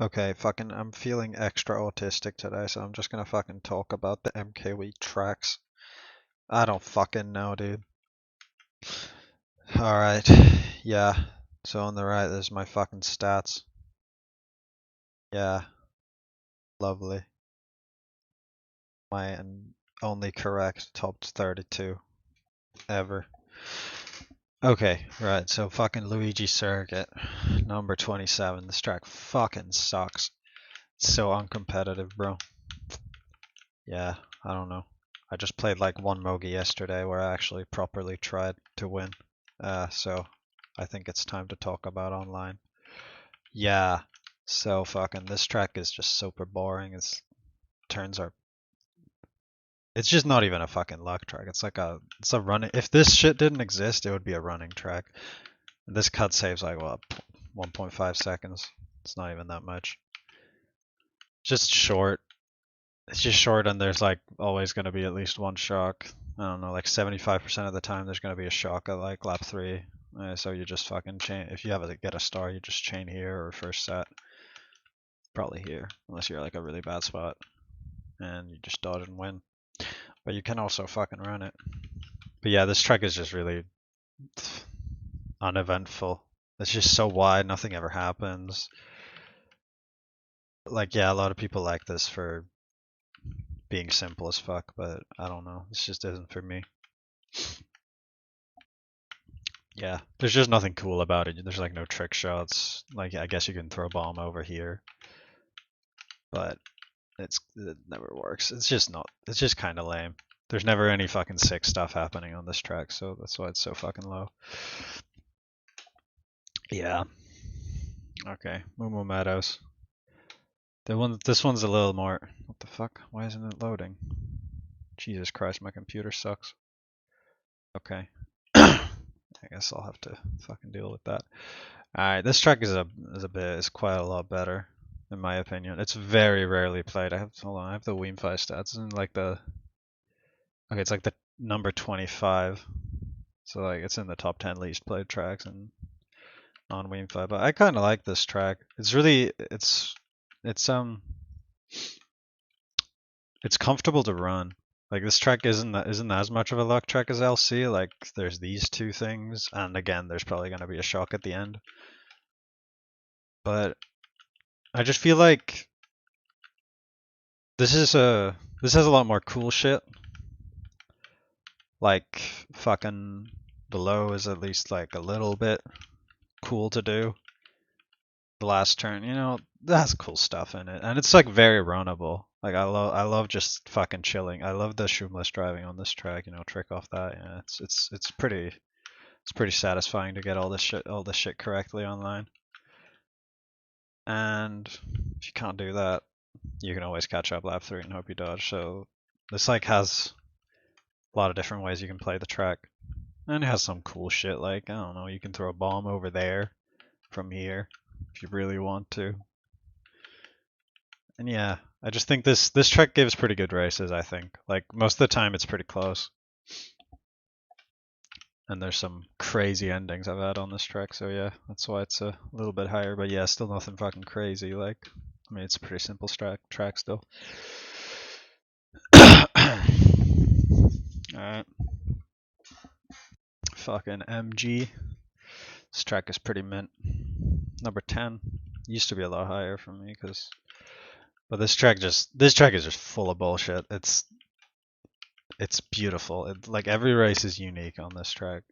Okay, fucking, I'm feeling extra autistic today, so I'm just gonna fucking talk about the MKW tracks. I don't fucking know, dude. Alright, yeah. So on the right, there's my fucking stats. Yeah, lovely. My only correct top 32 ever. Okay, right, so fucking Luigi Circuit, number 27. This track fucking sucks. It's so uncompetitive, bro. Yeah, I don't know. I just played like one Mogi yesterday where I actually properly tried to win. So I think it's time to talk about online. Yeah, so fucking this track is just super boring. Its turns are it's just not even a fucking luck track. It's a running if this shit didn't exist, it would be a running track. And this cut saves like what 1.5 seconds. It's not even that much. Just short. It's just short and there's like always going to be at least one shock. I don't know, like 75% of the time there's going to be a shock at like lap 3. So you just fucking chain. If you have to get a star, you just chain here or first set. Probably here, unless you're like a really bad spot. And you just dodge and win. But you can also fucking run it. But yeah, this track is just really uneventful. It's just so wide, nothing ever happens. Like, yeah, a lot of people like this for being simple as fuck, but I don't know. This just isn't for me. Yeah, there's just nothing cool about it. There's like no trick shots. Like I guess you can throw a bomb over here, but it never works. It's just not. It's just kind of lame. There's never any fucking sick stuff happening on this track, so that's why it's so fucking low. Yeah. Okay. Moo Meadows. This one's a little more. What the fuck? Why isn't it loading? Jesus Christ, my computer sucks. Okay. I guess I'll have to fucking deal with that. Alright, this track is quite a lot better, in my opinion. It's very rarely played. Hold on, I have the Weemfi stats and like okay, it's like the number 25. So like it's in the top 10 least played tracks and on Weemfi. But I kind of like this track. It's it's comfortable to run. Like this track isn't as much of a luck track as LC. Like there's these two things, and again, there's probably gonna be a shock at the end. But I just feel like this has a lot more cool shit. Like fucking the low is at least like a little bit cool to do. The last turn, that's cool stuff in it, and it's like very runnable. Like I love just fucking chilling. I love the shoeless driving on this track. Trick off that. Yeah, it's pretty satisfying to get all this shit correctly online. And if you can't do that, you can always catch up lap 3 and hope you dodge. So this like has a lot of different ways you can play the track. And it has some cool shit like, I don't know, you can throw a bomb over there from here if you really want to. And yeah, I just think this track gives pretty good races, I think. Like most of the time it's pretty close. And there's some crazy endings I've had on this track, so yeah, that's why it's a little bit higher. But yeah, still nothing fucking crazy. Like, I mean, it's a pretty simple track still. Alright. Fucking MG. This track is pretty mint. Number 10. Used to be a lot higher for me, but this track is just full of bullshit. It's beautiful. Like every race is unique on this track.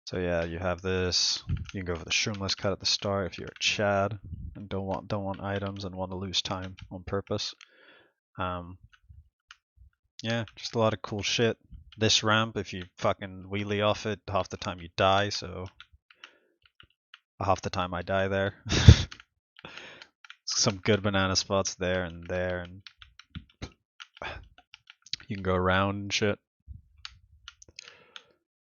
So yeah, you have this. You can go for the shroomless cut at the start if you're a Chad and don't want items and want to lose time on purpose. Yeah, just a lot of cool shit. This ramp, if you fucking wheelie off it, half the time you die. So half the time I die there. Some good banana spots there, and you can go around and shit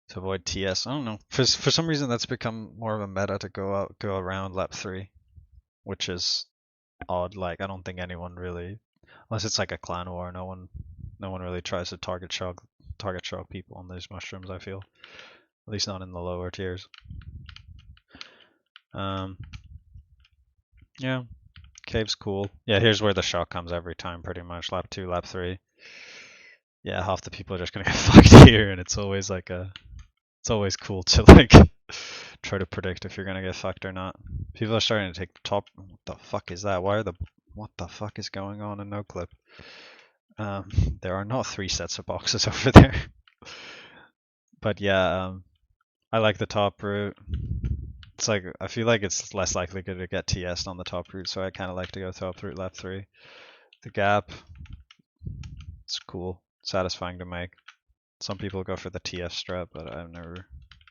to avoid TS. I don't know. For some reason, that's become more of a meta to go around lap 3, which is odd. Like I don't think anyone really, unless it's like a clan war, no one really tries to target shock people on these mushrooms. I feel, at least not in the lower tiers. Um, Yeah, cave's cool. Yeah, here's where the shock comes every time, pretty much. Lap 2, lap 3. Yeah, half the people are just gonna get fucked here, and it's always like it's always cool to like try to predict if you're gonna get fucked or not. People are starting to take the top. What the fuck is that? What the fuck is going on in no clip? Um, there are not 3 sets of boxes over there. But yeah, I like the top route. It's like I feel like it's less likely to get TS'd on the top route, so I kind of like to go top route lap 3. The gap, it's cool, satisfying to make. Some people go for the TF strat, but I've never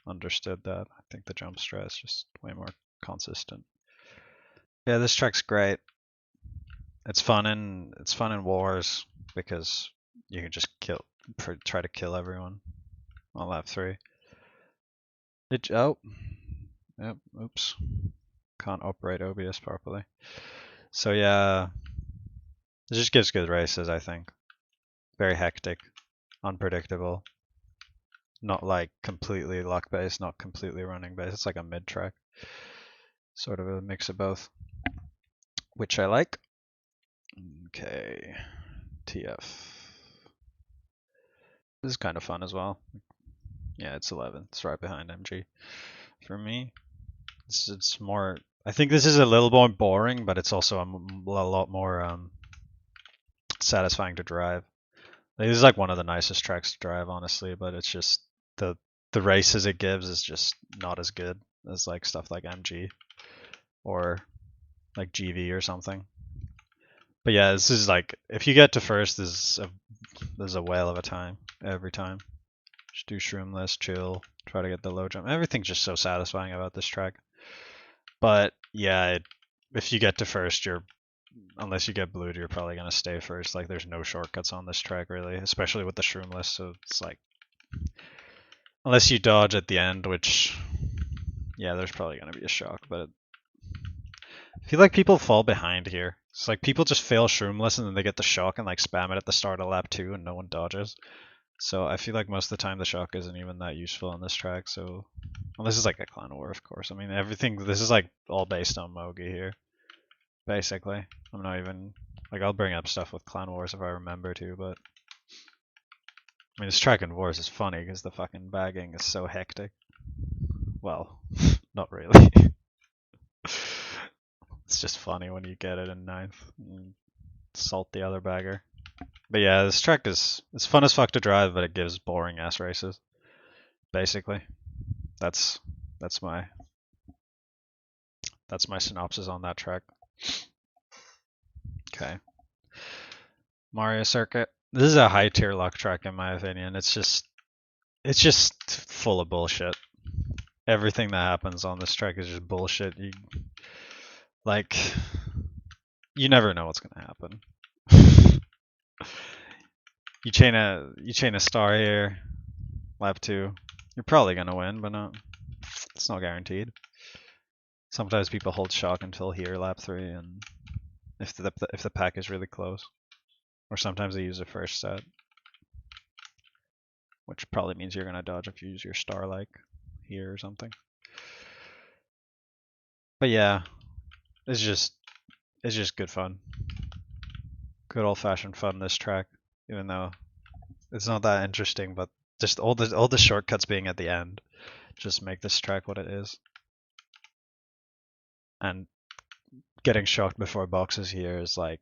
understood that. I think the jump strat is just way more consistent. Yeah, this track's great. It's fun in wars because you can just try to kill everyone on lap 3. Oh, yep, oops. Can't operate OBS properly. So yeah, it just gives good races, I think. Very hectic, unpredictable. Not like completely luck based, not completely running based. It's like a mid track. Sort of a mix of both, which I like. Okay, TF. This is kind of fun as well. Yeah, it's 11. It's right behind MG. For me, it's more. I think this is a little more boring, but it's also a lot more satisfying to drive. Like, this is like one of the nicest tracks to drive, honestly. But it's just the races it gives is just not as good as like stuff like MG or like GV or something. But yeah, this is like if you get to first, this is a whale of a time every time. Just do shroomless, chill, try to get the low jump. Everything's just so satisfying about this track. But yeah, if you get to first, unless you get blued, you're probably gonna stay first. Like there's no shortcuts on this track really, especially with the shroomless. So it's like unless you dodge at the end, which yeah, there's probably gonna be a shock. But I feel like people fall behind here. It's like people just fail shroomless and then they get the shock and like spam it at the start of lap 2 and no one dodges. So I feel like most of the time the shock isn't even that useful on this track. So well, this is like a clan war, of course. I mean, everything. This is like all based on Mogi here, basically. I'm not even like I'll bring up stuff with clan wars if I remember to, but I mean, this track in wars is funny because the fucking bagging is so hectic. Well, not really. It's just funny when you get it in ninth and salt the other bagger. But yeah, this track is it's fun as fuck to drive, but it gives boring ass races. Basically, that's that's my synopsis on that track. Okay, Mario Circuit. This is a high tier luck track in my opinion. It's just full of bullshit. Everything that happens on this track is just bullshit. Like you never know what's gonna happen. you chain a star here, lap 2. You're probably gonna win, but it's not guaranteed. Sometimes people hold shock until here, lap 3, and if the pack is really close, or sometimes they use a first set, which probably means you're gonna dodge if you use your star like here or something. But yeah, it's just good fun, good old fashioned fun. This track, even though it's not that interesting, but just all the shortcuts being at the end just make this track what it is. And getting shocked before boxes here is like,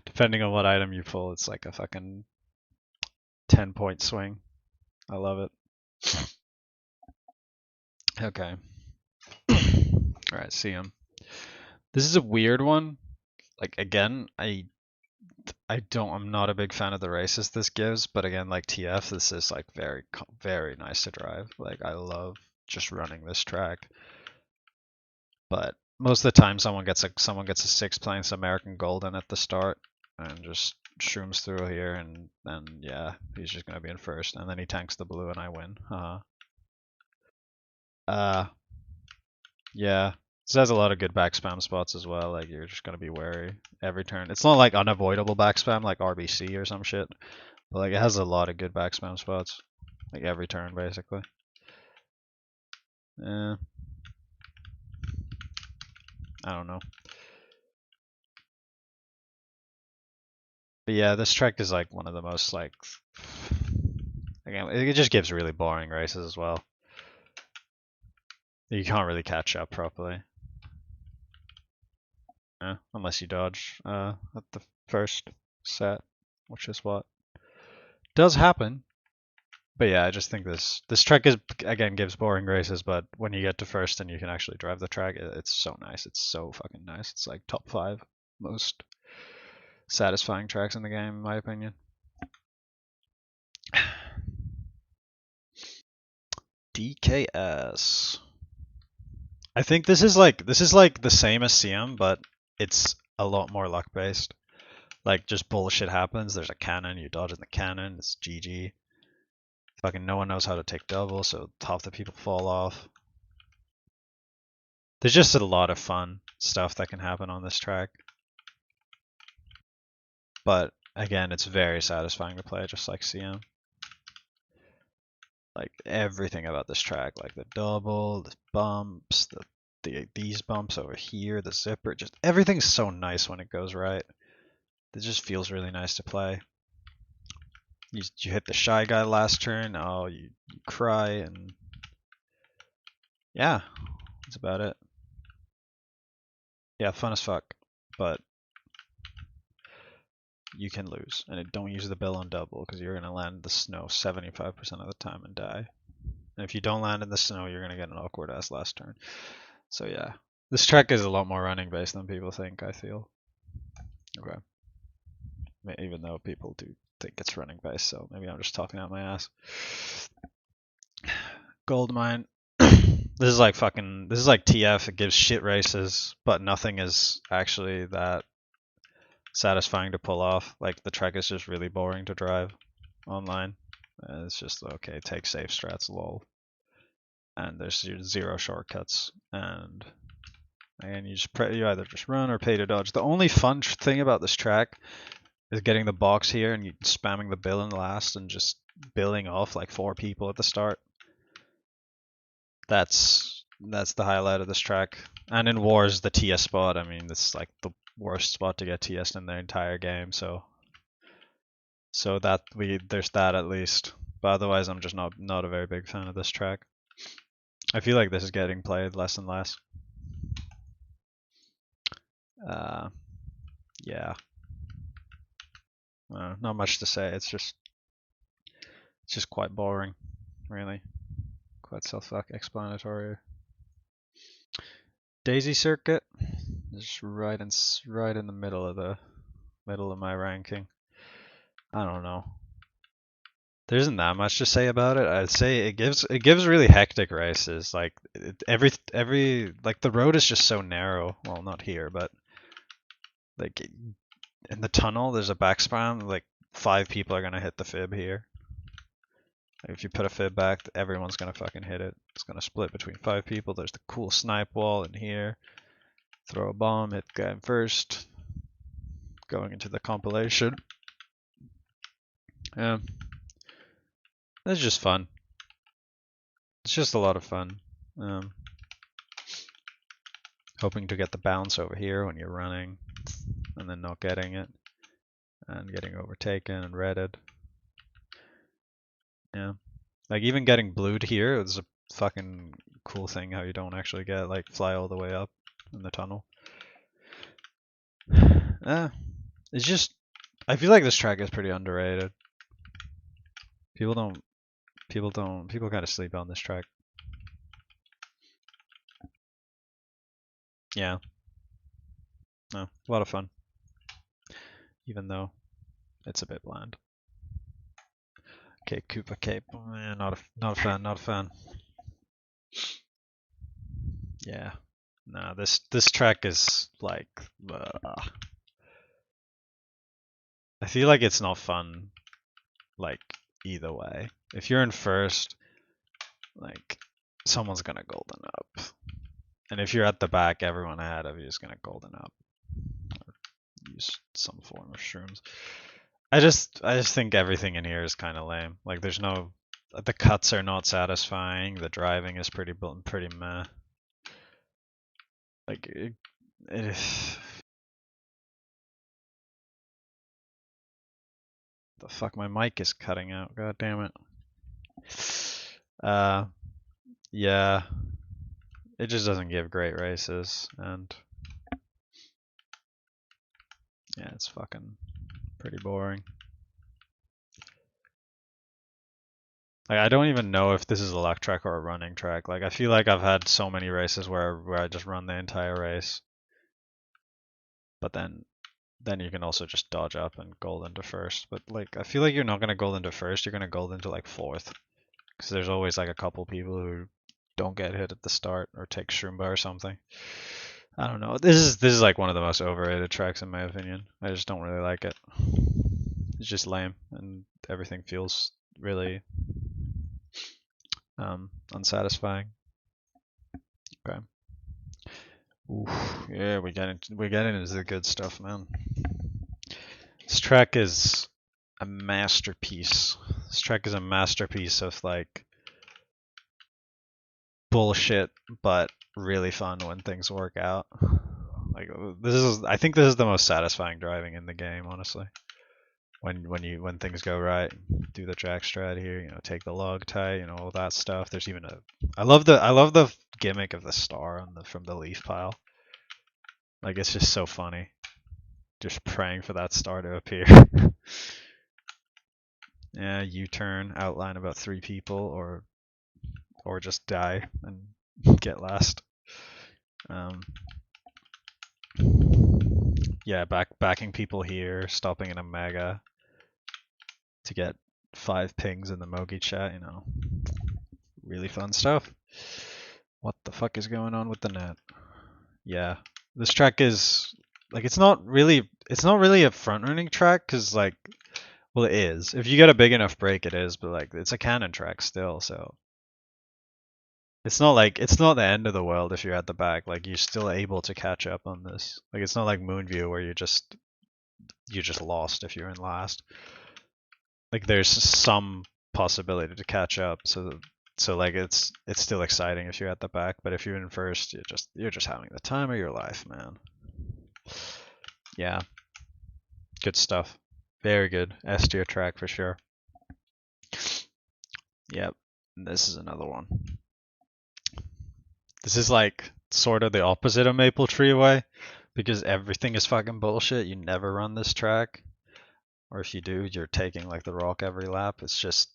depending on what item you pull, it's like a fucking 10-point swing. I love it. Okay. Alright, see him. This is a weird one. Like again, I'm not a big fan of the races this gives, but again, like TF, this is like very nice to drive. Like I love just running this track. But most of the time, someone gets a 6 playing some American Golden at the start and just shrooms through here, and then yeah, he's just gonna be in first, and then he tanks the blue and I win. Yeah. This has a lot of good back spam spots as well. Like you're just gonna be wary every turn. It's not like unavoidable back spam like RBC or some shit, but like it has a lot of good back spam spots, like every turn basically. Yeah. I don't know. But yeah, this track is like one of the most like, again, it just gives really boring races as well. You can't really catch up properly. Yeah, unless you dodge at the first set, which is what does happen. But yeah, I just think this track is again gives boring races, but when you get to first and you can actually drive the track, it's so nice. It's so fucking nice. It's like top 5 most satisfying tracks in the game, in my opinion. DKS. I think this is like the same as CM, but it's a lot more luck based. Like just bullshit happens. There's a cannon, you dodge in the cannon, it's GG. Fucking no one knows how to take double, so half the people fall off. There's just a lot of fun stuff that can happen on this track. But again, it's very satisfying to play, just like CM. Like everything about this track, like the double, the bumps, these bumps over here, the zipper, just everything's so nice when it goes right. It just feels really nice to play. You hit the shy guy last turn, oh you cry, and yeah, that's about it. Yeah, fun as fuck, but you can lose. And don't use the bill on double because you're gonna land in the snow 75% of the time and die. And if you don't land in the snow, you're gonna get an awkward ass last turn. So yeah, this track is a lot more running based than people think, I feel. Okay. Even though people do think it's running based, so maybe I'm just talking out my ass. Gold mine. This is like TF. It gives shit races, but nothing is actually that satisfying to pull off. Like the track is just really boring to drive online. It's just okay, take safe strats, lol. And there's 0 shortcuts, and you either just run or pay to dodge. The only fun thing about this track is getting the box here and spamming the bill in the last and just billing off like 4 people at the start. That's the highlight of this track. And in Wars, the TS spot, I mean, it's like the worst spot to get TS in the entire game, so there's that at least. But otherwise, I'm just not a very big fan of this track. I feel like this is getting played less and less. Yeah. Not much to say. It's just quite boring, really. Quite self-explanatory. Daisy Circuit is right in the middle of my ranking. I don't know. There isn't that much to say about it. I'd say it gives really hectic races. Like every like the road is just so narrow. Well, not here, but like in the tunnel, there's a backspam. Like 5 people are gonna hit the fib here. Like if you put a fib back, everyone's gonna fucking hit it. It's gonna split between 5 people. There's the cool snipe wall in here. Throw a bomb, hit guy first. Going into the compilation. Yeah. It's just fun. It's just a lot of fun. Hoping to get the bounce over here when you're running, and then not getting it, and getting overtaken and redded. Yeah. Like even getting blued here is a fucking cool thing how you don't actually get like fly all the way up in the tunnel. It's just I feel like this track is pretty underrated. People kind of sleep on this track. Yeah. No, a lot of fun. Even though it's a bit bland. Okay, Koopa Cape. Not a fan. Yeah. Nah, this track is like I feel like it's not fun like either way. If you're in first, like someone's gonna golden up. And if you're at the back, everyone ahead of you is gonna golden up. Or use some form of shrooms. I just think everything in here is kinda lame. Like there's no the cuts are not satisfying, the driving is pretty meh. Like The fuck, my mic is cutting out. God damn it. Uh, yeah, it just doesn't give great races, and yeah, it's fucking pretty boring. Like, I don't even know if this is a luck track or a running track. Like, I feel like I've had so many races where I just run the entire race, but then you can also just dodge up and gold into first. But like, I feel like you're not gonna gold into first. You're gonna gold into like fourth, because there's always like a couple people who don't get hit at the start or take Shroomba or something. I don't know. This is like one of the most overrated tracks in my opinion. I just don't really like it. It's just lame, and everything feels really unsatisfying. Okay. Oof, yeah, we're getting into the good stuff, man. This track is a masterpiece. This track is a masterpiece of like bullshit, but really fun when things work out. Like I think this is the most satisfying driving in the game, honestly. When things go right, do the jack strat here, take the log tie, all that stuff. There's even I love the gimmick of the star from the leaf pile. Like, it's just so funny. Just praying for that star to appear. Yeah, U-turn, outline about 3 people, or just die and get last. Yeah, backing people here, stopping in a mega to get 5 pings in the Mogi chat, really fun stuff. What the fuck is going on with the net? Yeah, this track is like, it's not really a front running track, because like, well, it is. If you get a big enough break, it is, but like, it's a cannon track still, so it's not the end of the world if you're at the back. Like, you're still able to catch up on this. Like, it's not like Moonview where you just lost if you're in last. Like, there's some possibility to catch up, so like, it's still exciting if you're at the back, but if you're in first, you're just having the time of your life, man. Yeah, good stuff. Very good S tier track for sure. Yep, and this is another one. This is like sort of the opposite of Maple Tree Way, because everything is fucking bullshit. You never run this track, or if you do, you're taking like the rock every lap. It's just,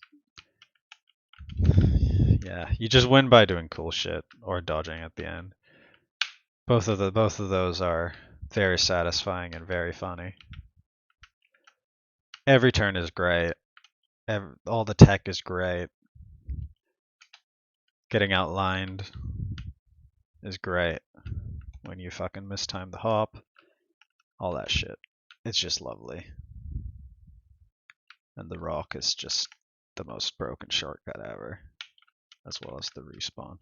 yeah, you just win by doing cool shit or dodging at the end. Both of those are very satisfying and very funny. Every turn is great. All the tech is great. Getting outlined is great when you fucking mistime the hop. All that shit. It's just lovely. And the rock is just the most broken shortcut ever, as well as the respawn.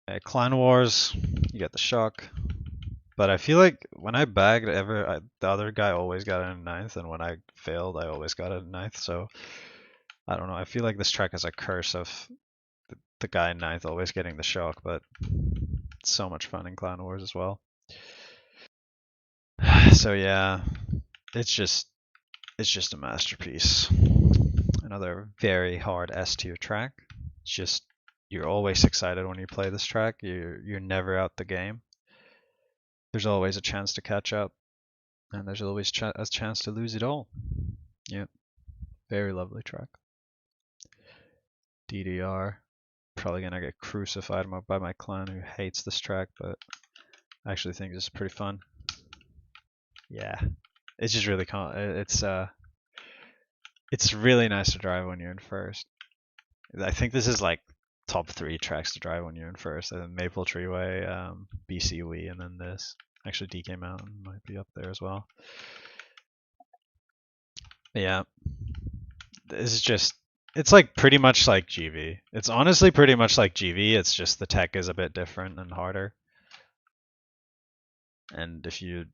Okay, Clan Wars, you get the shock. But I feel like when I bagged, the other guy always got it in 9th, and when I failed, I always got it in 9th, so I don't know. I feel like this track has a curse of the guy in 9th always getting the shock, but it's so much fun in Clan Wars as well. So yeah, it's just a masterpiece. Another very hard S tier track. It's just, you're always excited when you play this track. You're never out the game. There's always a chance to catch up, and there's always a chance to lose it all. Yep, very lovely track. DDR, probably gonna get crucified by my clan who hates this track, but I actually think this is pretty fun. Yeah, it's just really it's really nice to drive when you're in first. I think this is like top 3 tracks to drive when you're in first. Maple Treeway, BC Wii, and then this. Actually, DK Mountain might be up there as well. Yeah, this is just, it's like pretty much like GV. It's honestly pretty much like GV. It's just the tech is a bit different and harder. And if you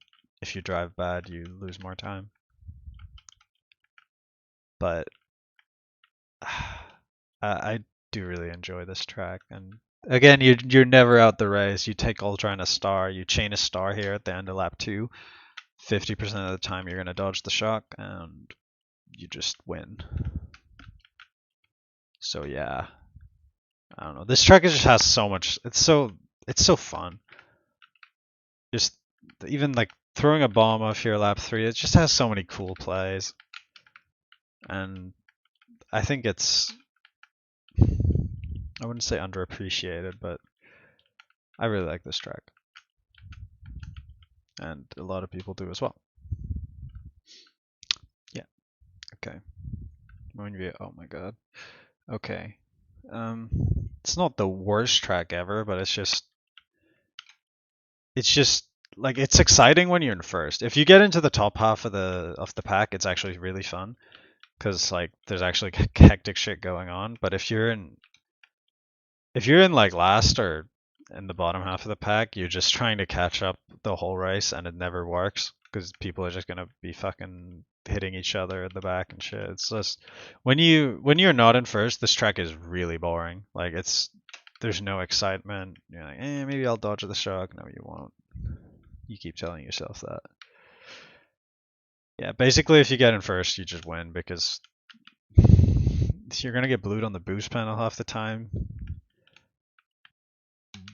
drive bad, you lose more time. But I do really enjoy this track, and Again, you're never out the race. You take Ultra and a star, you chain a star here at the end of lap 2. 50% of the time you're gonna dodge the shock and you just win. So yeah, I don't know. This track just has so much. It's so fun. Just even like throwing a bomb off here lap 3. It just has so many cool plays, and I think it's, I wouldn't say underappreciated, but I really like this track, and a lot of people do as well. Yeah. Okay. Moonview. Oh my god. Okay. It's not the worst track ever, but it's just like it's exciting when you're in first. If you get into the top half of the pack, it's actually really fun because like there's actually hectic shit going on. But if you're in like last or in the bottom half of the pack, you're just trying to catch up the whole race, and it never works because people are just gonna be fucking hitting each other at the back and shit. It's just when you're not in first, this track is really boring. Like there's no excitement. You're like, maybe I'll dodge the shock. No, you won't. You keep telling yourself that. Yeah, basically, if you get in first, you just win because you're gonna get blued on the boost panel half the time,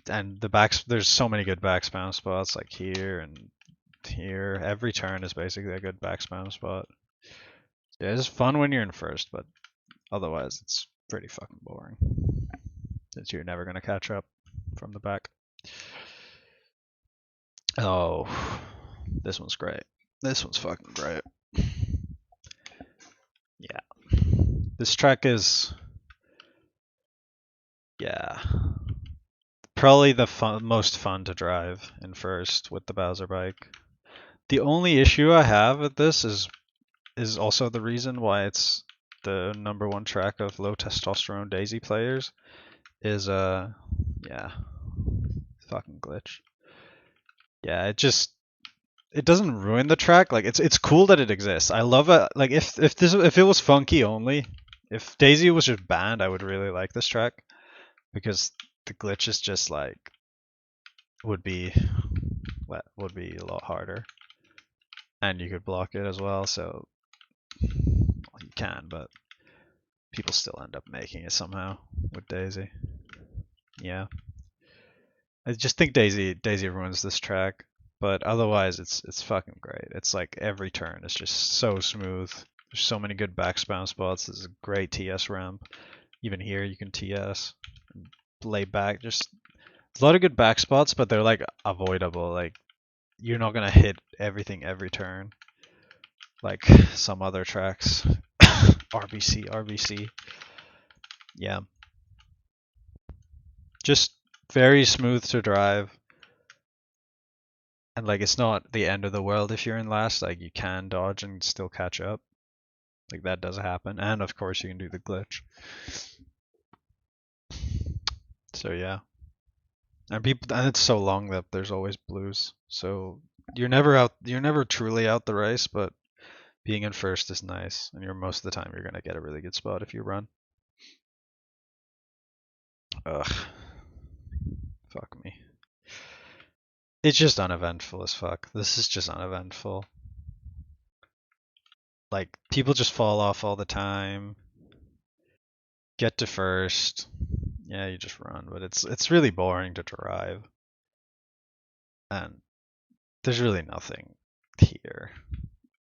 and there's so many good back spam spots like here and here. Every turn is basically a good back spam spot. Yeah, it's fun when you're in first, but otherwise it's pretty fucking boring. Since you're never gonna catch up from the back. Oh, this one's great. This one's fucking great. Yeah. This track is, yeah, probably the most fun to drive in first with the Bowser bike. The only issue I have with this is also the reason why it's the #1 track of low testosterone Daisy players is yeah, fucking glitch. Yeah, it doesn't ruin the track. Like it's cool that it exists. I love it. Like if it was funky only, if Daisy was just banned, I would really like this track because the glitch is just like would be a lot harder, and you could block it as well. So well, you can, but people still end up making it somehow with Daisy. Yeah, I just think Daisy ruins this track, but otherwise it's fucking great. It's like every turn is just so smooth. There's so many good backspam spots. There's a great TS ramp. Even here you can TS, lay back. Just a lot of good back spots, but they're like avoidable. Like you're not gonna hit everything every turn, like some other tracks. RBC. Yeah, just very smooth to drive. And like it's not the end of the world if you're in last. Like you can dodge and still catch up. Like that does happen. And of course you can do the glitch. So yeah. And it's so long that there's always blues. So you're never truly out the race, but being in first is nice. And you're most of the time you're gonna get a really good spot if you run. Ugh. Fuck me. It's just uneventful as fuck. This is just uneventful. Like people just fall off all the time. Get to first. Yeah, you just run, but it's really boring to drive. And there's really nothing here.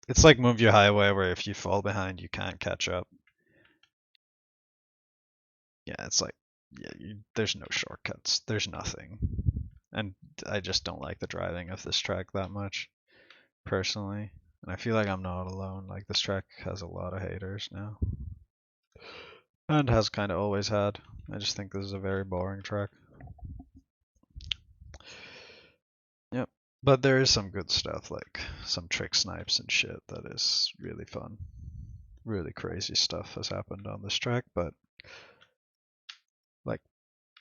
It's like Moonview Highway where if you fall behind you can't catch up. Yeah, it's like there's no shortcuts. There's nothing. And I just don't like the driving of this track that much, personally. And I feel like I'm not alone. Like this track has a lot of haters now. And has kind of always had. I just think this is a very boring track. Yep. But there is some good stuff, like some trick snipes and shit that is really fun. Really crazy stuff has happened on this track, but like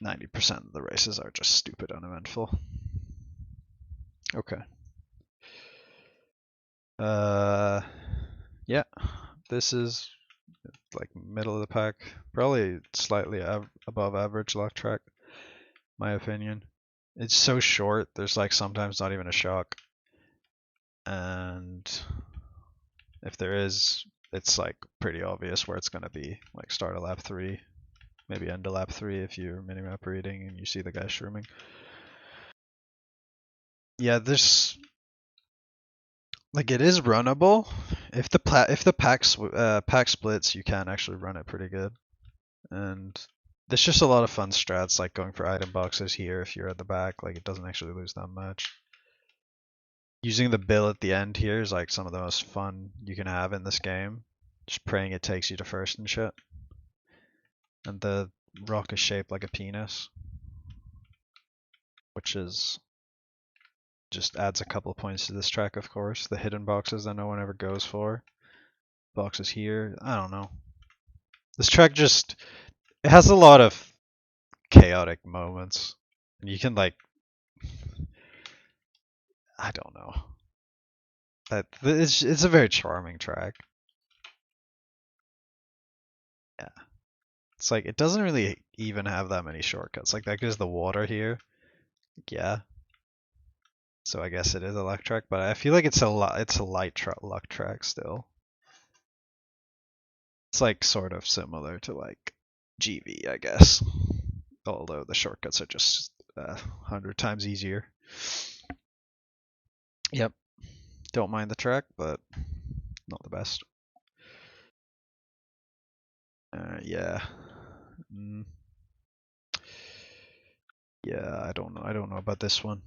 90% of the races are just stupid uneventful. Okay. Yeah, this is like middle of the pack, probably slightly above average luck track. my opinion. It's so short, there's like sometimes not even a shock. And if there is, it's like pretty obvious where it's gonna be. Like start of lap 3, maybe end of lap 3 if you're minimap reading and you see the guy shrooming. Yeah, there's like it is runnable. If the pack splits, you can actually run it pretty good. And there's just a lot of fun strats like going for item boxes here if you're at the back. Like it doesn't actually lose that much. Using the bill at the end here is like some of the most fun you can have in this game. Just praying it takes you to first and shit. And the rock is shaped like a penis, which is just adds a couple points to this track, of course. The hidden boxes that no one ever goes for. Boxes here, I don't know. This track just, it has a lot of chaotic moments. And you can like, I don't know. It's a very charming track. Yeah. It's like, it doesn't really even have that many shortcuts. Like that goes the water here. Yeah. So I guess it is a luck track, but I feel like it's a light luck track still. It's like sort of similar to like GV, I guess. Although the shortcuts are just 100 times easier. Yep. Don't mind the track, but not the best. Yeah. Mm. Yeah, I don't know. I don't know about this one.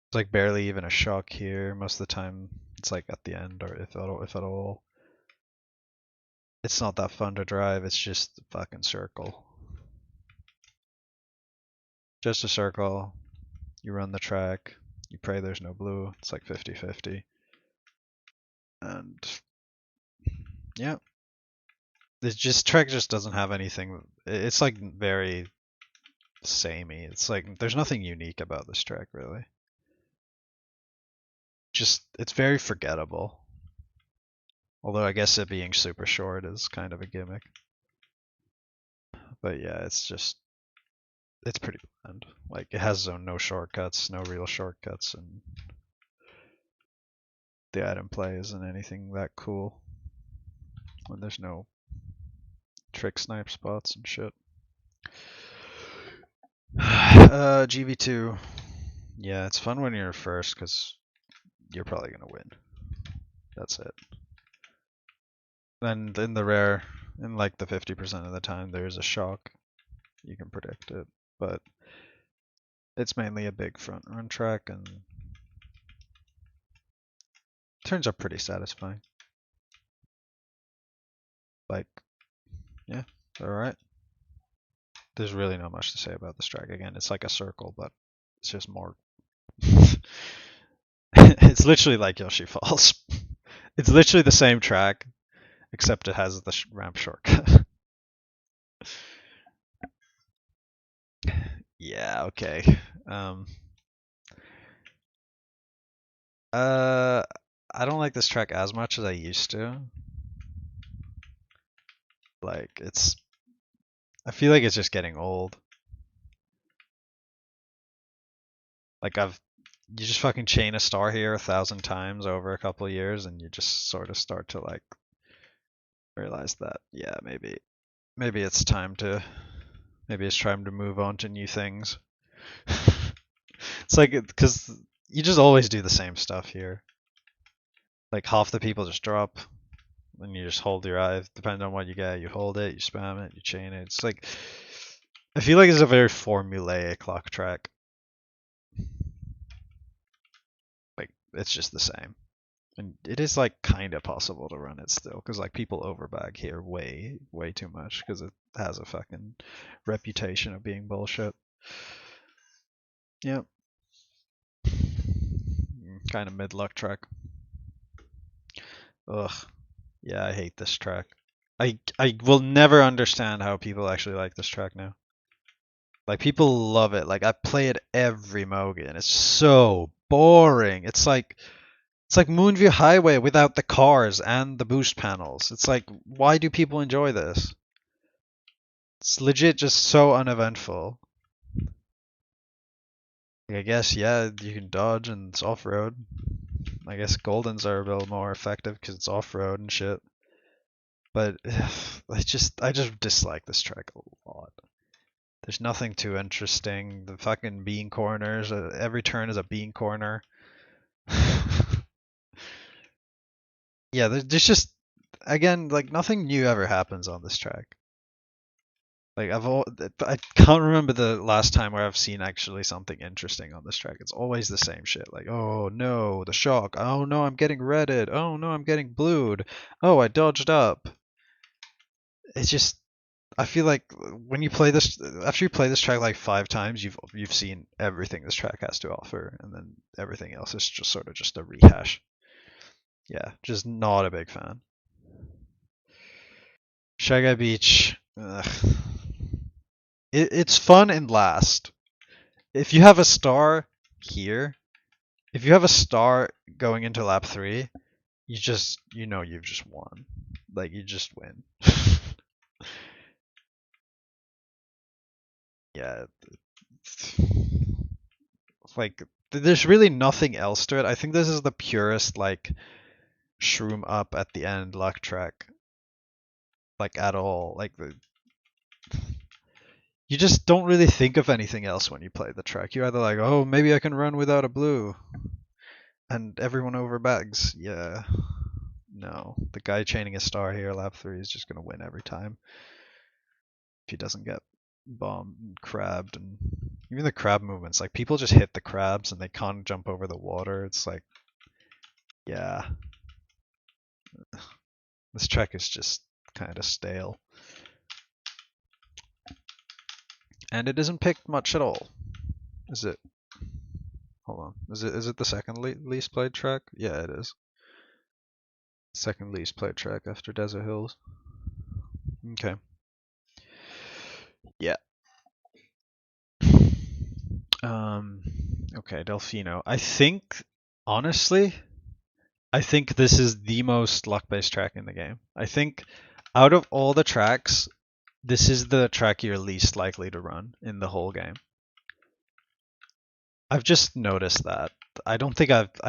It's like barely even a shock here. Most of the time, it's like at the end, or if at all. It's not that fun to drive. It's just a fucking circle. Just a circle. You run the track. You pray there's no blue. It's like 50-50. And yeah, this just track just doesn't have anything. It's like very samey. It's like there's nothing unique about this track really. Just it's very forgettable. Although I guess it being super short is kind of a gimmick. But yeah, it's pretty bland. Like it has no shortcuts, no real shortcuts, and the item play isn't anything that cool. When there's no trick snipe spots and shit. GV2. Yeah, it's fun when you're first because you're probably gonna win. That's it. And in the rare, in like the 50% of the time, there's a shock. You can predict it, but it's mainly a big front run track and turns out pretty satisfying. Like, yeah, alright. There's really not much to say about this track. Again, it's like a circle, but it's just more. It's literally like Yoshi Falls. It's literally the same track, except it has the ramp shortcut. Yeah, okay. Um, uh, I don't like this track as much as I used to. Like, I feel like it's just getting old. Like you just fucking chain a star here 1,000 times over a couple of years, and you just sort of start to like realize that, yeah, maybe it's time to move on to new things. It's like because you just always do the same stuff here. Like half the people just drop, and you just hold your eye. Depending on what you get, you hold it, you spam it, you chain it. It's like I feel like it's a very formulaic luck track. Like it's just the same. And it is like kind of possible to run it still, because like people overbag here way too much, because it has a fucking reputation of being bullshit. Yep. Kind of mid luck track. Ugh. Yeah, I hate this track. I will never understand how people actually like this track now. Like people love it. Like I play it every Mogan. It's so boring. It's like Moonview Highway without the cars and the boost panels. It's like, why do people enjoy this? It's legit just so uneventful. Like, I guess, yeah, you can dodge and it's off-road. I guess Goldens are a little more effective because it's off-road and shit. But I just dislike this track a lot. There's nothing too interesting. The fucking bean corners, every turn is a bean corner. Yeah, there's just, again, like nothing new ever happens on this track. Like I can't remember the last time where I've seen actually something interesting on this track. It's always the same shit. Like, oh no, the shock. Oh no, I'm getting redded. Oh no, I'm getting blued. Oh, I dodged up. It's just, I feel like when you play this, after you play this track like 5 times, you've seen everything this track has to offer, and then everything else is just sort of just a rehash. Yeah, just not a big fan. Shy Guy Beach. Ugh. It's fun in last. If you have a star here, if you have a star going into lap 3, you know you've just won. Like you just win. Yeah. Like there's really nothing else to it. I think this is the purest like shroom up at the end luck track. Like at all. Like you just don't really think of anything else when you play the track. You're either like, oh, maybe I can run without a blue. And everyone overbags. Yeah. No. The guy chaining a star here, lap 3, is just going to win every time. If he doesn't get bombed and crabbed. And even the crab movements. Like, people just hit the crabs and they can't jump over the water. It's like, yeah. This track is just kind of stale. And it isn't picked much at all. Is it? Hold on. Is it the second least played track? Yeah, it is. Second least played track after Desert Hills. Okay. Yeah. Okay, Delfino. Honestly, I think this is the most luck-based track in the game. I think out of all the tracks, this is the track you're least likely to run in the whole game. I've just noticed that. I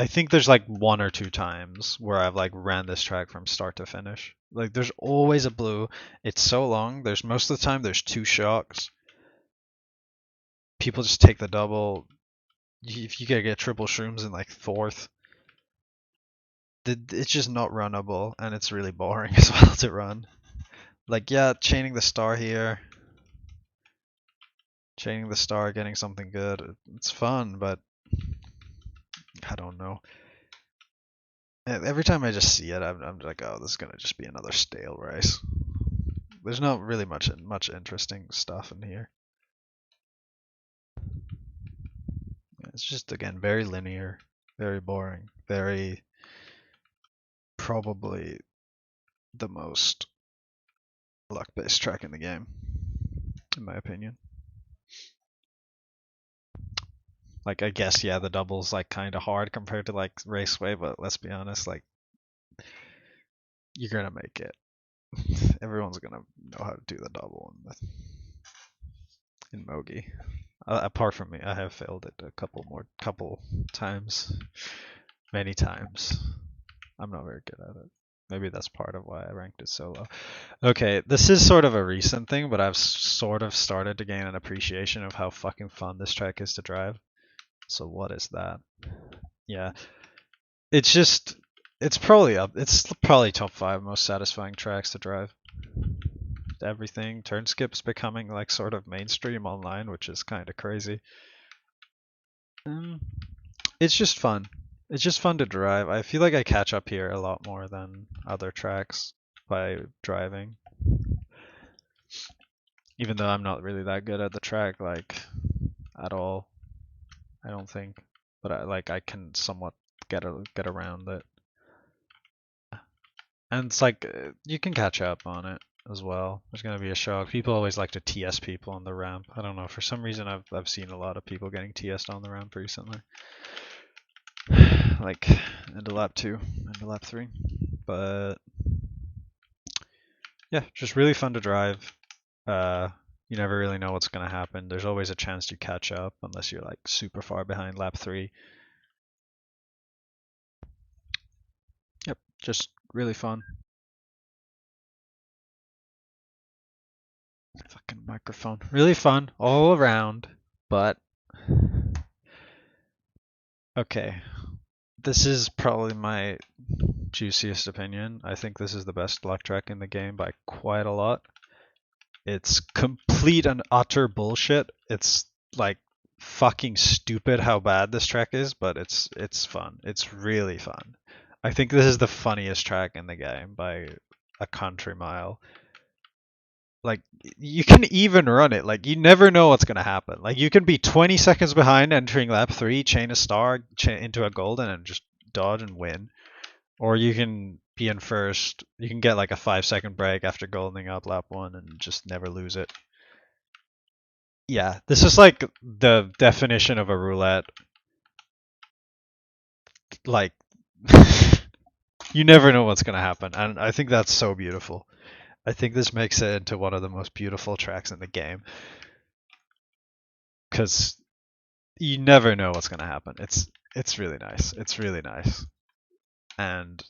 think there's like 1 or 2 times where I've like ran this track from start to finish. Like there's always a blue. It's so long. There's most of the time there's 2 shocks. People just take the double. If you get triple shrooms in like 4th, it's just not runnable and it's really boring as well to run. Like yeah, chaining the star here. Chaining the star, getting something good. It's fun, but I don't know. Every time I just see it, I'm like, oh, this is gonna just be another stale race. There's not really much interesting stuff in here. It's just again very linear, very boring, very probably the most luck-based track in the game, in my opinion. Like I guess yeah, the double's like kind of hard compared to like Raceway, but let's be honest, like you're gonna make it. Everyone's gonna know how to do the double in Mogi. Apart from me, I have failed it a couple times, many times. I'm not very good at it. Maybe that's part of why I ranked it so low. Okay, this is sort of a recent thing, but I've sort of started to gain an appreciation of how fucking fun this track is to drive. So what is that? Yeah, it's probably top 5 most satisfying tracks to drive. Everything. Turn skip's becoming like sort of mainstream online, which is kind of crazy. It's just fun. It's just fun to drive. I feel like I catch up here a lot more than other tracks by driving. Even though I'm not really that good at the track, like, at all. I don't think. But I can somewhat get around it. And it's like, you can catch up on it as well. There's gonna be a shock. People always like to TS people on the ramp. I don't know. For some reason, I've seen a lot of people getting TS'd on the ramp recently. Like into lap 2, into lap 3. But yeah, just really fun to drive. You never really know what's going to happen. There's always a chance you catch up unless you're like super far behind lap 3. Yep, just really fun. Fucking microphone. Really fun all around, but okay. This is probably my juiciest opinion. I think this is the best luck track in the game by quite a lot. It's complete and utter bullshit. It's like fucking stupid how bad this track is, but it's fun. It's really fun. I think this is the funniest track in the game by a country mile. Like you can even run it. Like you never know what's gonna happen. Like you can be 20 seconds behind entering lap 3, chain a star into a golden, and just dodge and win. Or you can be in first. You can get like a 5-second break after goldening up lap 1 and just never lose it. Yeah, this is like the definition of a roulette. Like you never know what's gonna happen, and I think that's so beautiful. I think this makes it into one of the most beautiful tracks in the game. Because you never know what's gonna happen. It's really nice. It's really nice. And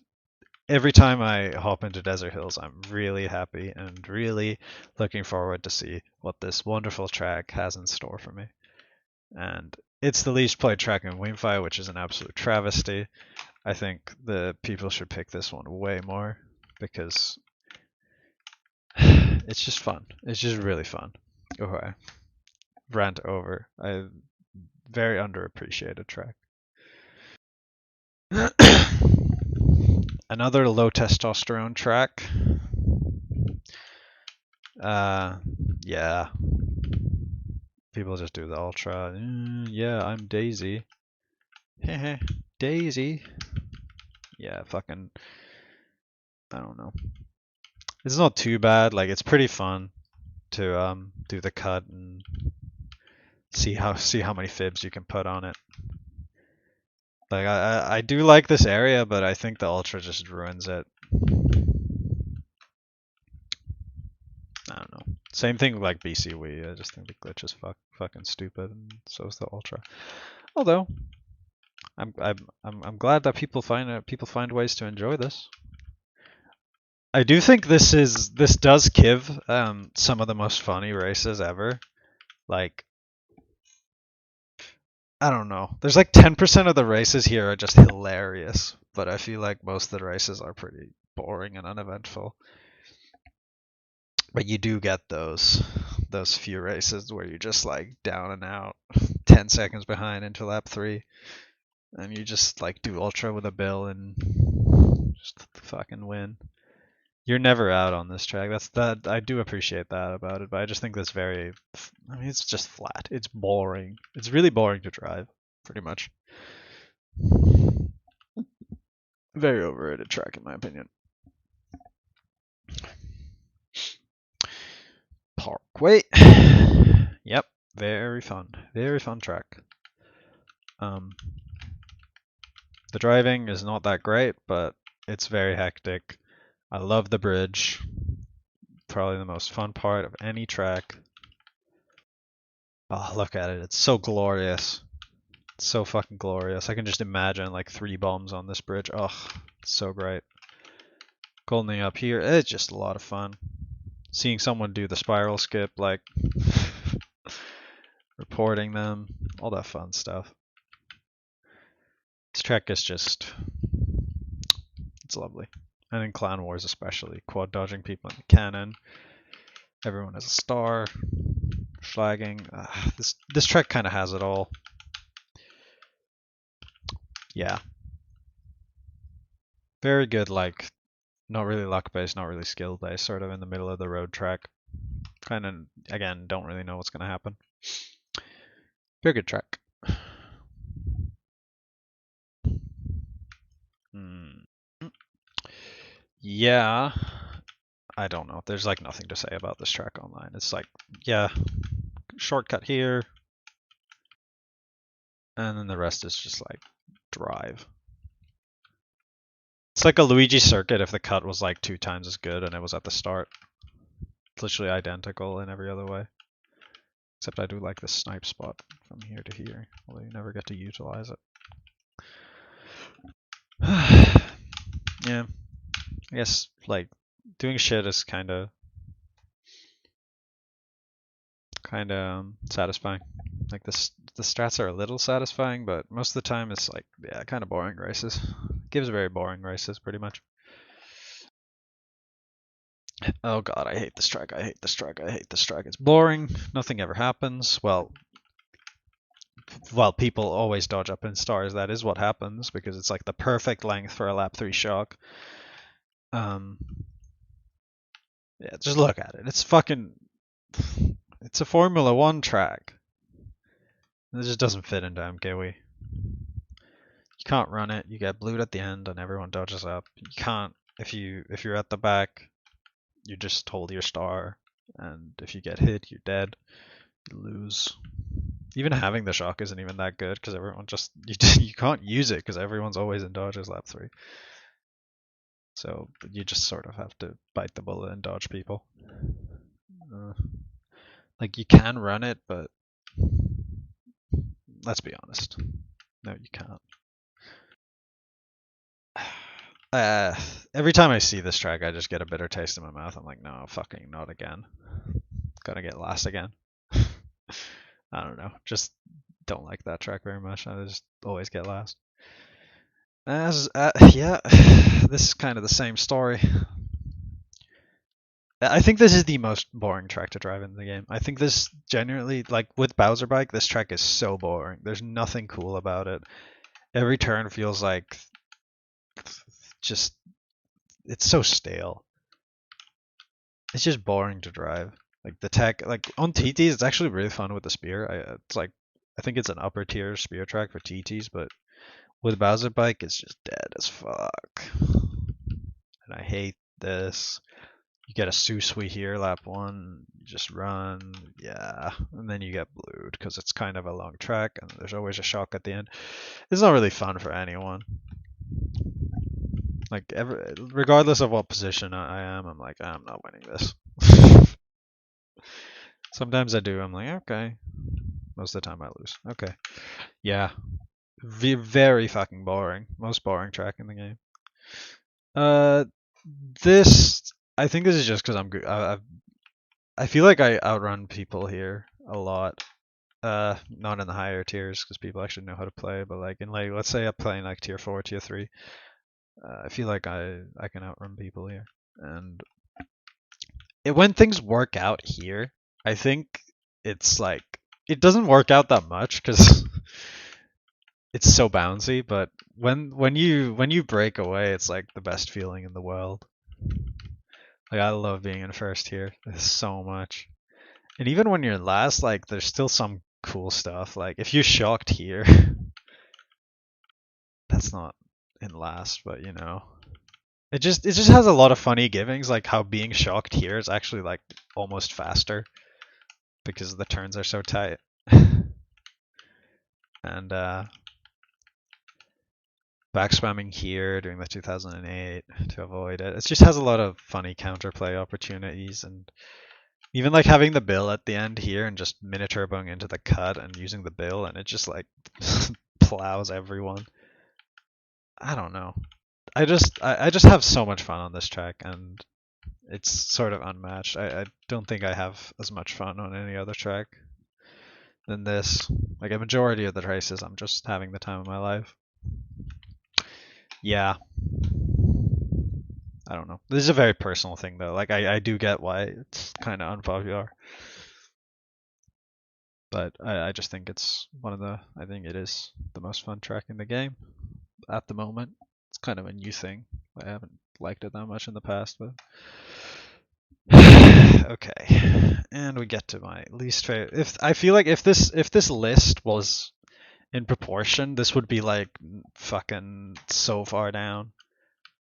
every time I hop into Desert Hills, I'm really happy and really looking forward to see what this wonderful track has in store for me. And it's the least played track in Wingfi, which is an absolute travesty. I think the people should pick this one way more because it's just fun. It's just really fun. Okay. Rant over. Very underappreciated track. Another low testosterone track. Yeah. People just do the ultra. Yeah, I'm Daisy. Daisy. Yeah, fucking. I don't know. It's not too bad. Like it's pretty fun to do the cut and see how many fibs you can put on it. Like I do like this area, but I think the ultra just ruins it. I don't know. Same thing like BC Wii. I just think the glitch is fucking stupid, and so is the ultra. Although I'm glad that people find ways to enjoy this. I do think this does give some of the most funny races ever. Like I don't know. There's like 10% of the races here are just hilarious, but I feel like most of the races are pretty boring and uneventful. But you do get those few races where you're just like down and out, 10 seconds behind into lap 3, and you just like do ultra with a bill and just fucking win. You're never out on this track. That I do appreciate that about it, but I just think that's very. I mean, it's just flat. It's boring. It's really boring to drive, pretty much. Very overrated track in my opinion. Parkway. Yep, very fun. Very fun track. The driving is not that great, but it's very hectic. I love the bridge. Probably the most fun part of any track. Oh, look at it. It's so glorious. It's so fucking glorious. I can just imagine like 3 bombs on this bridge. Oh, it's so great. Goldening up here, it's just a lot of fun. Seeing someone do the spiral skip, like reporting them, all that fun stuff. This track is just, it's lovely. And in Clan Wars especially, quad dodging people in the cannon. Everyone has a star. Flagging. This track kind of has it all. Yeah. Very good, like, not really luck based, not really skill based, sort of in the middle of the road track. Kind of, again, don't really know what's going to happen. Very good track. Yeah. I don't know. There's like nothing to say about this track online. It's like, yeah, shortcut here. And then the rest is just like drive. It's like a Luigi circuit if the cut was like 2 times as good and it was at the start. It's literally identical in every other way. Except I do like the snipe spot from here to here, although you never get to utilize it. Yeah, I guess like doing shit is kind of satisfying. Like the strats are a little satisfying, but most of the time it's like, yeah, kind of boring races. Gives very boring races pretty much. Oh god, I hate this track. I hate this track. I hate this track. It's boring. Nothing ever happens. Well, people always dodge up in stars. That is what happens because it's like the perfect length for a lap 3 shock. Yeah, just look at it. It's fucking. It's a Formula 1 track. It just doesn't fit into MKW. You can't run it. You get blued at the end, and everyone dodges up. You can't if you're at the back. You just hold your star, and if you get hit, you're dead. You lose. Even having the shock isn't even that good because everyone just you can't use it because everyone's always in dodges lap 3. So you just sort of have to bite the bullet and dodge people. Like you can run it, but let's be honest. No, you can't. Every time I see this track, I just get a bitter taste in my mouth. I'm like, no, fucking not again. Gotta get last again. I don't know. Just don't like that track very much. I just always get last. Yeah, this is kind of the same story. I think this is the most boring track to drive in the game. I think this genuinely, like with Bowser Bike, this track is so boring. There's nothing cool about it. Every turn feels like just, it's so stale. It's just boring to drive. Like the tech, like on TTs, it's actually really fun with the spear. It's like, I think it's an upper tier spear track for TTs, but with Bowser Bike, it's just dead as fuck. And I hate this. You get a Susui here, lap 1, you just run, yeah, and then you get blued because it's kind of a long track and there's always a shock at the end. It's not really fun for anyone. Like, regardless of what position I am, I'm like, I'm not winning this. Sometimes I do, I'm like, okay. Most of the time I lose. Okay. Yeah. Very fucking boring. Most boring track in the game. I think this is just because I'm good. I feel like I outrun people here a lot. Not in the higher tiers because people actually know how to play, but like in like let's say I'm playing like tier 4, tier 3. I feel like I can outrun people here, and when things work out here, I think it's like it doesn't work out that much because it's so bouncy. But when you break away, it's like the best feeling in the world. Like I love being in first here. There's so much. And even when you're in last, like there's still some cool stuff. Like if you're shocked here, that's not in last, but you know. It just has a lot of funny givings, like how being shocked here is actually like almost faster because the turns are so tight. And back spamming here during the 2008 to avoid it. It just has a lot of funny counterplay opportunities, and even like having the bill at the end here and just mini turboing into the cut and using the bill, and it just like plows everyone. I don't know. I just have so much fun on this track, and it's sort of unmatched. I don't think I have as much fun on any other track than this. Like a majority of the races, I'm just having the time of my life. Yeah. I don't know. This is a very personal thing though. Like I do get why it's kind of unpopular. But I just think it's I think it is the most fun track in the game at the moment. It's kind of a new thing. I haven't liked it that much in the past, but okay. And we get to my least favorite. I feel like if this list was in proportion, this would be like fucking so far down.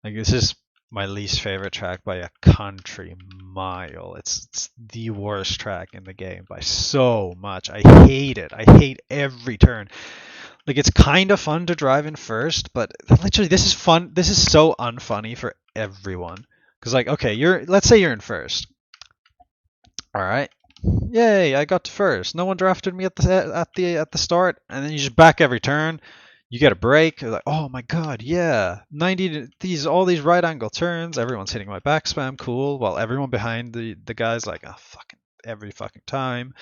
Like this is my least favorite track by a country mile. It's the worst track in the game by so much. I hate it. I hate every turn. Like it's kind of fun to drive in first, but literally this is fun. This is so unfunny for everyone. Cause like okay, let's say you're in first. All right, Yay, I got to first. No one drafted me at the start, and then you just back every turn. You get a break. You're like, oh my god, yeah, 90 all these right angle turns. Everyone's hitting my back spam, cool. While everyone behind the guy's like, oh fucking every fucking time.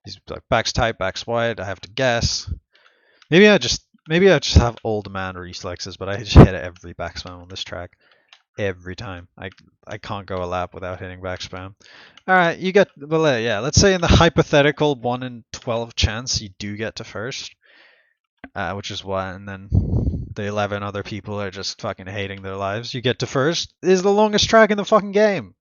He's like backs tight, backs wide. I have to guess. Maybe I just have old man reflexes, but I just hit every back spam on this track every time. I can't go a lap without hitting back spam. All right, you get well, yeah. Let's say in the hypothetical 1 in 12 chance you do get to first, which is one, and then the 11 other people are just fucking hating their lives. You get to first. It is the longest track in the fucking game.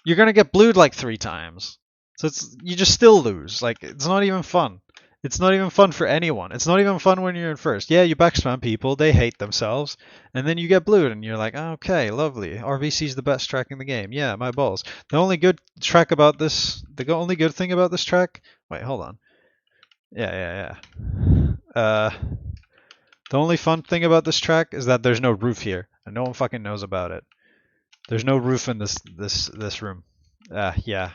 You're gonna get blued like 3 times, so you just still lose. Like it's not even fun. It's not even fun for anyone. It's not even fun when you're in first. Yeah, you backspam people, they hate themselves, and then you get blued, and you're like, okay, lovely. RBC's the best track in the game. Yeah, my balls. The only good track about this, the only good thing about this track. Wait, hold on. Yeah. The only fun thing about this track is that there's no roof here, and no one fucking knows about it. There's no roof in this room. Yeah.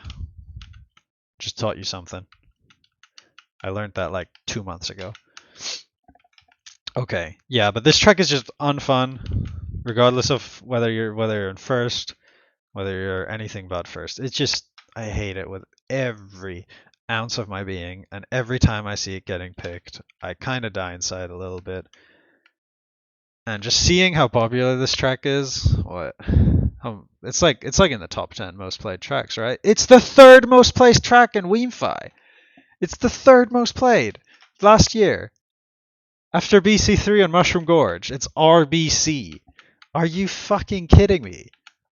Just taught you something. I learned that like 2 months ago. Okay, yeah, but this track is just unfun, regardless of whether you're in first, whether you're anything but first. It's just I hate it with every ounce of my being, and every time I see it getting picked, I kind of die inside a little bit. And just seeing how popular this track is, it's like in the top 10 most played tracks, right? It's the third most played track in WeFi. It's the third most played last year. After BC3 and Mushroom Gorge, it's RBC. Are you fucking kidding me?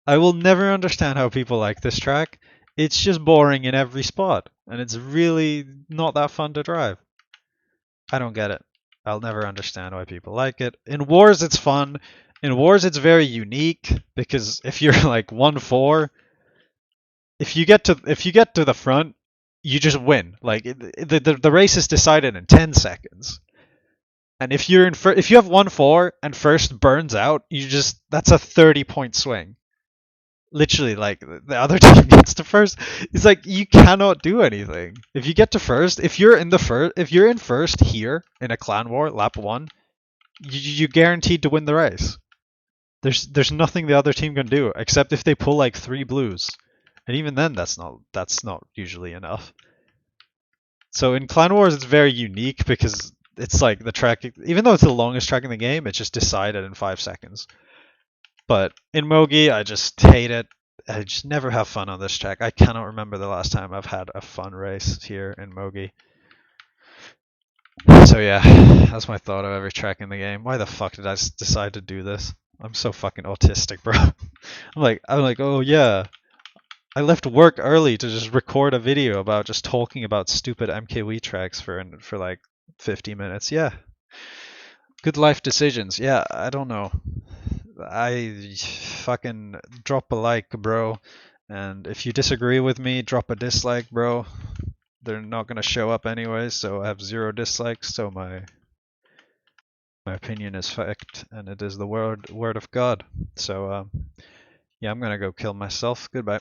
I will never understand how people like this track. It's just boring in every spot, and it's really not that fun to drive. I don't get it. I'll never understand why people like it. In Wars, it's fun. In Wars, it's very unique because if you're like 1-4, if you get to the front, you just win. Like the race is decided in 10 seconds. And if you have 1-4 and first burns out, that's a 30-point swing. Literally, like the other team gets to first. It's like you cannot do anything. If you get to first, if you're in first here in a clan war, lap 1, you're guaranteed to win the race. There's nothing the other team can do except if they pull like 3 blues. And even then that's not usually enough. So in Clan Wars it's very unique because it's like the track, even though it's the longest track in the game, it's just decided in 5 seconds. But in Mogi, I just hate it. I just never have fun on this track. I cannot remember the last time I've had a fun race here in Mogi. So yeah, that's my thought of every track in the game. Why the fuck did I decide to do this? I'm so fucking autistic, bro. I'm like, oh yeah, I left work early to just record a video about just talking about stupid MKW tracks for like 50 minutes. Yeah. Good life decisions. Yeah, I don't know. I fucking drop a like, bro. And if you disagree with me, drop a dislike, bro. They're not going to show up anyway, so I have 0 dislikes, so my opinion is fact, and it is the word of God. So, yeah, I'm going to go kill myself. Goodbye.